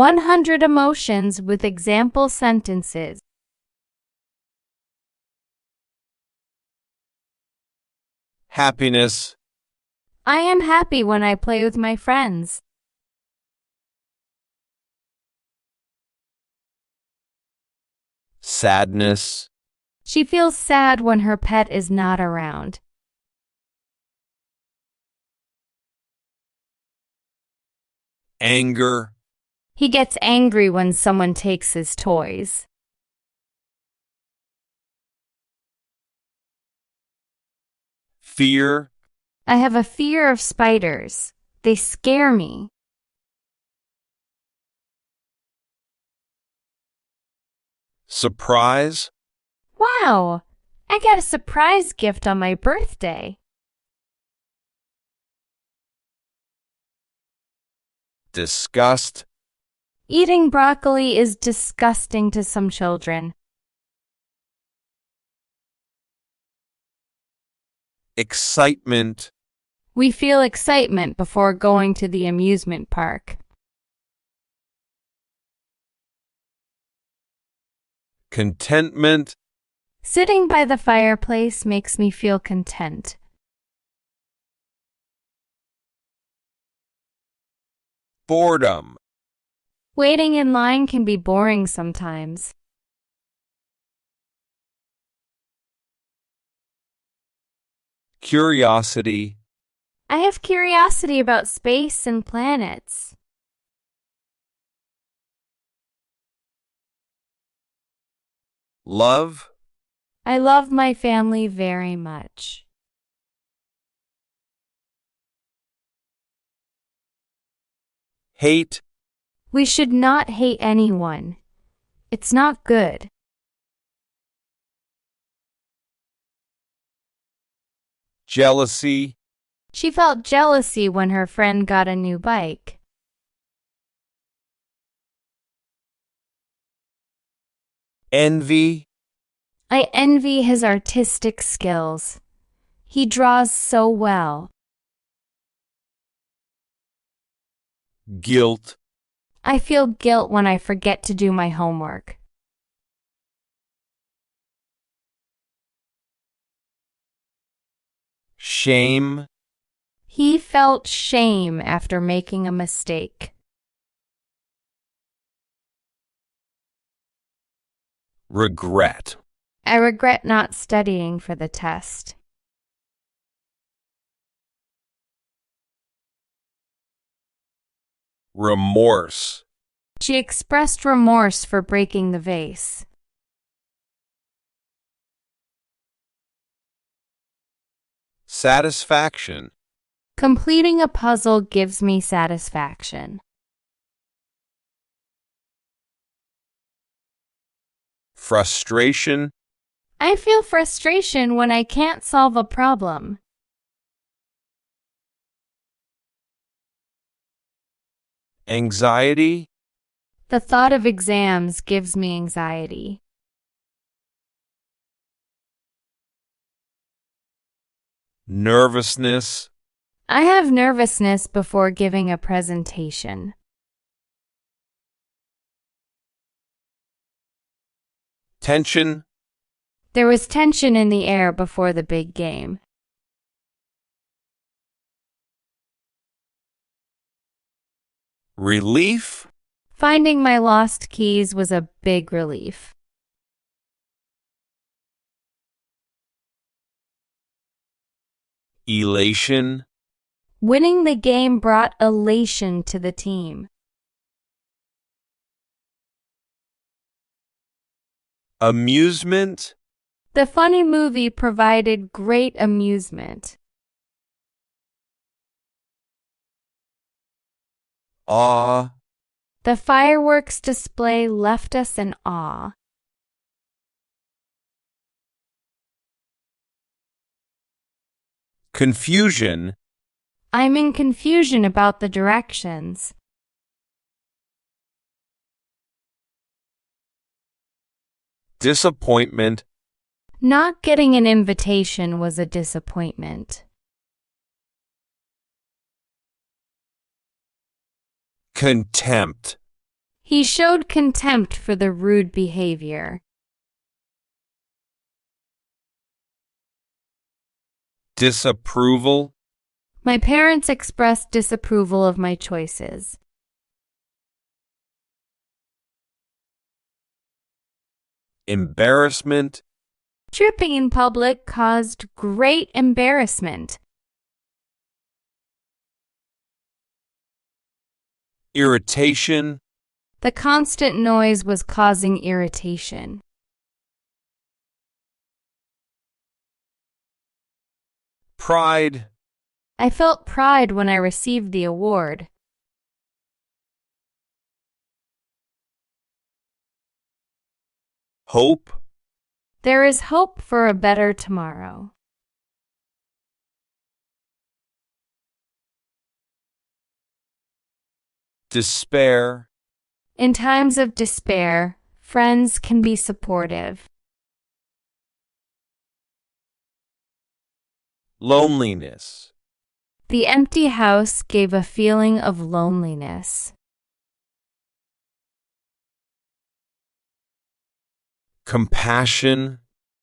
100 emotions with example sentences. Happiness, I am happy when I play with my friends. sadness, She feels sad when her pet is not around. anger, He gets angry when someone takes his toys. fear, I have a fear of spiders. They scare me. surprise, Wow! I got a surprise gift on my birthday. disgust, Eating broccoli is disgusting to some children. excitement, We feel excitement before going to the amusement park. contentment, Sitting by the fireplace makes me feel content. boredom, Waiting in line can be boring sometimes. curiosity, I have curiosity about space and planets. love, I love my family very much. hate, We should not hate anyone. It's not good. jealousy, She felt jealousy when her friend got a new bike. envy, I envy his artistic skills. He draws so well. guilt, I feel guilt when I forget to do my homework. shame, He felt shame after making a mistake. regret, I regret not studying for the test. remorse, She expressed remorse for breaking the vase. satisfaction, Completing a puzzle gives me satisfaction. frustration, I feel frustration when I can't solve a problem. anxiety, The thought of exams gives me anxiety. nervousness, I have nervousness before giving a presentation. tension, There was tension in the air before the big game. relief, Finding my lost keys was a big relief. elation, Winning the game brought elation to the team. amusement, The funny movie provided great amusement. awe, The fireworks display left us in awe. confusion, I'm in confusion about the directions. disappointment, Not getting an invitation was a disappointment. contempt, He showed contempt for the rude behavior. Disapproval. My parents expressed disapproval of my choices. Embarrassment. Tripping in public caused great embarrassment. Irritation. The constant noise was causing irritation. Pride. I felt pride when I received the award. Hope. There is hope for a better tomorrow. Despair. In times of despair, friends can be supportive. Loneliness. The empty house gave a feeling of loneliness. Compassion.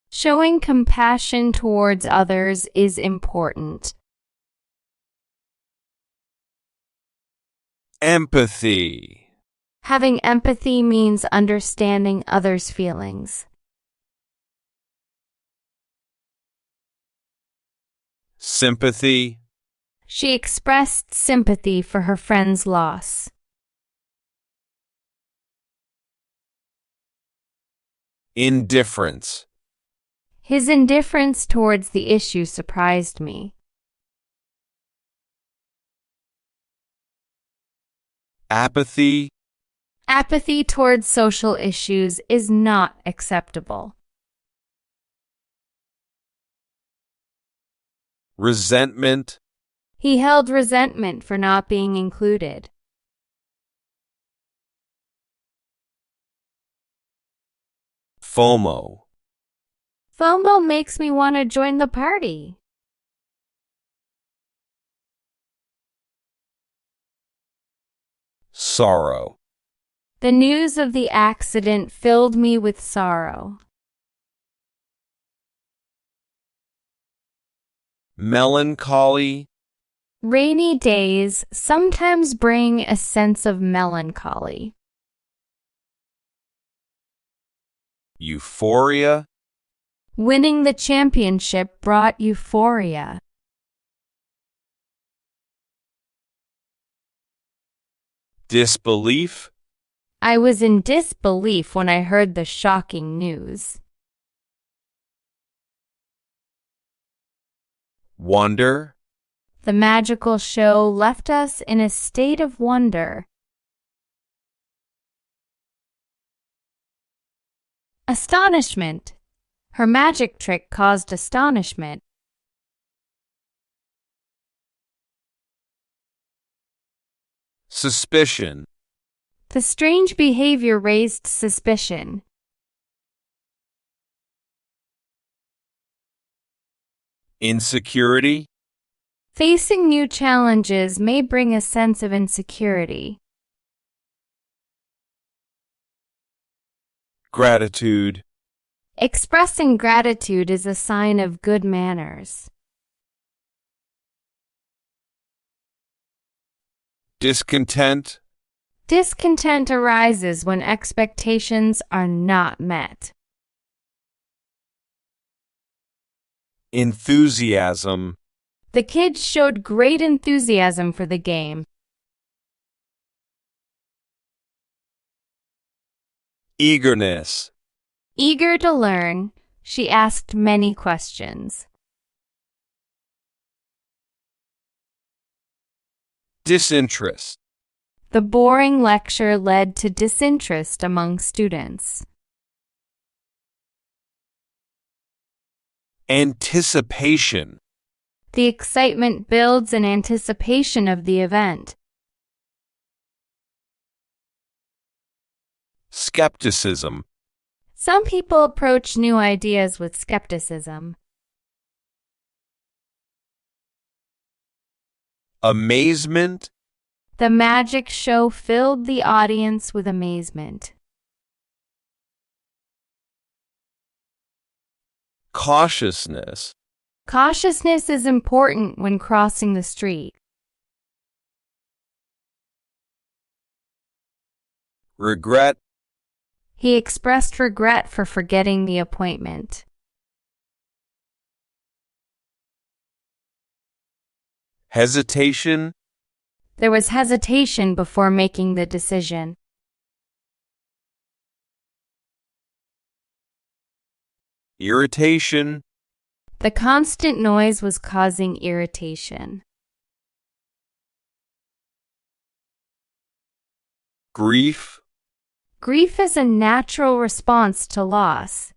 Showing compassion towards others is important. Empathy. Having empathy means understanding others' feelings. Sympathy. She expressed sympathy for her friend's loss. Indifference. His indifference towards the issue surprised me. Apathy. Apathy towards social issues is not acceptable. Resentment. He held resentment for not being included. FOMO. FOMO makes me want to join the party. Sorrow. The news of the accident filled me with sorrow. Melancholy. Rainy days sometimes bring a sense of melancholy. Euphoria. Winning the championship brought euphoria. Disbelief. I was in disbelief when I heard the shocking news. Wonder. The magical show left us in a state of wonder. Astonishment. Her magic trick caused astonishment. Suspicion. The strange behavior raised suspicion. Insecurity. Facing new challenges may bring a sense of insecurity. Gratitude. Expressing gratitude is a sign of good manners. Discontent. Discontent arises when expectations are not met. Enthusiasm. The kids showed great enthusiasm for the game. Eagerness. Eager to learn, she asked many questions. Disinterest. The boring lecture led to disinterest among students. Anticipation. The excitement builds in anticipation of the event. Skepticism. Some people approach new ideas with skepticism. Amazement. The magic show filled the audience with amazement. Cautiousness. Cautiousness is important when crossing the street. Regret. He expressed regret for forgetting the appointment. Hesitation. There was hesitation before making the decision. Irritation. The constant noise was causing irritation. Grief. Grief is a natural response to loss.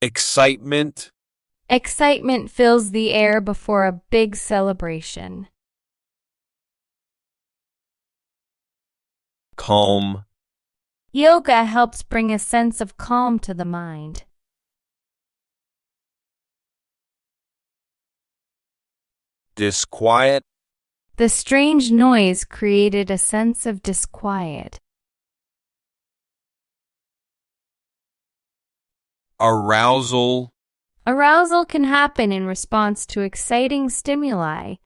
Excitement. Excitement fills the air before a big celebration. Calm. Yoga helps bring a sense of calm to the mind. Disquiet. The strange noise created a sense of disquiet. Arousal. Arousal can happen in response to exciting stimuli.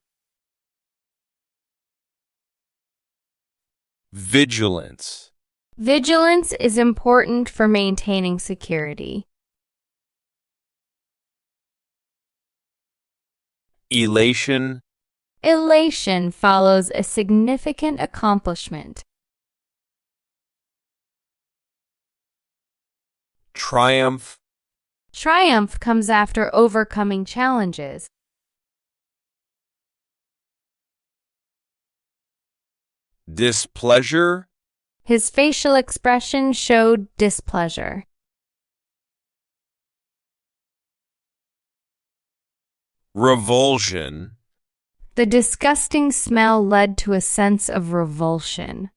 Vigilance. Vigilance is important for maintaining security. Elation. Elation follows a significant accomplishment. Triumph. Triumph comes after overcoming challenges. Displeasure. His facial expression showed displeasure. Revulsion. The disgusting smell led to a sense of revulsion.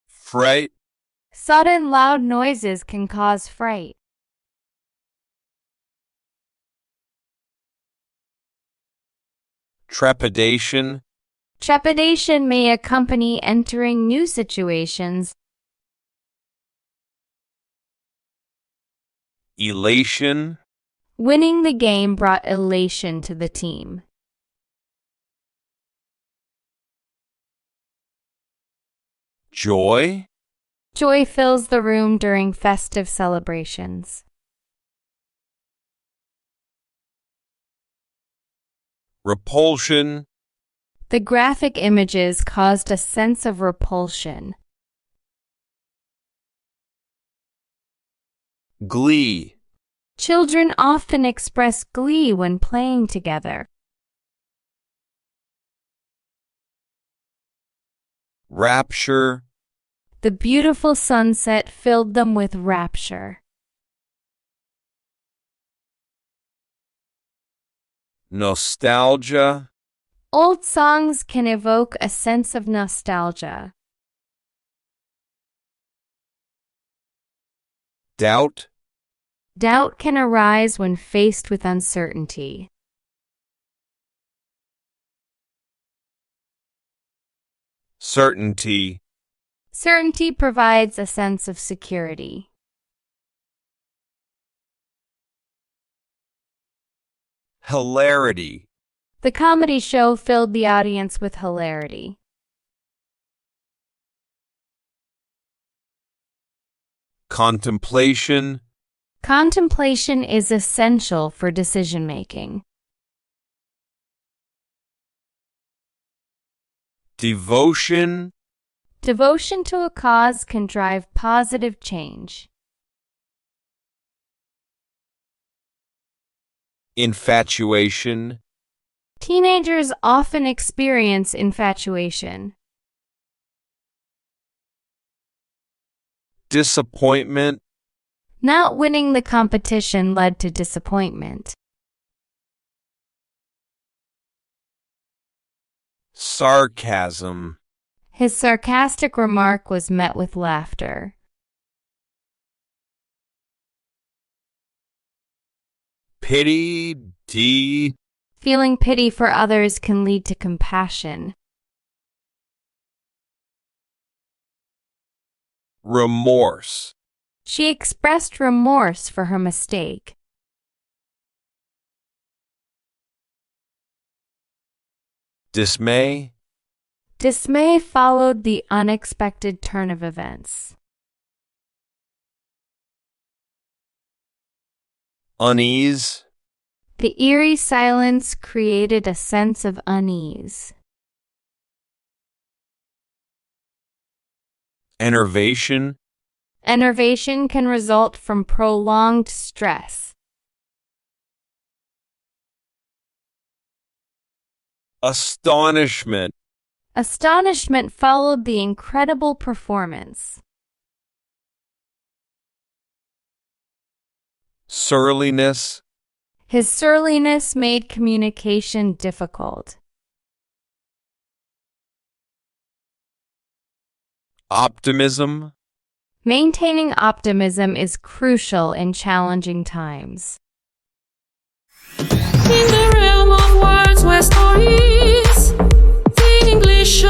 Fright. Sudden loud noises can cause fright. Trepidation. Trepidation may accompany entering new situations. Elation. Winning the game brought elation to the team. Joy. Joy fills the room during festive celebrations. Repulsion. The graphic images caused a sense of repulsion. Glee. Children often express glee when playing together. Rapture. The beautiful sunset filled them with rapture. Nostalgia. Old songs can evoke a sense of nostalgia. Doubt. Doubt can arise when faced with uncertainty. Certainty. Certainty provides a sense of security. Hilarity. The comedy show filled the audience with hilarity. Contemplation. Contemplation is essential for decision-making. Devotion. Devotion to a cause can drive positive change. Infatuation. Teenagers often experience infatuation. Disappointment. Not winning the competition led to disappointment. Sarcasm. His sarcastic remark was met with laughter. pity, Feeling pity for others can lead to compassion. remorse, She expressed remorse for her mistake. dismay, Dismay followed the unexpected turn of events. unease, The eerie silence created a sense of unease. enervation, Enervation can result from prolonged stress. astonishment, Astonishment followed the incredible performance. surliness, His surliness made communication difficult. optimism, Maintaining optimism is crucial in challenging times. In the realm of words where stories, the English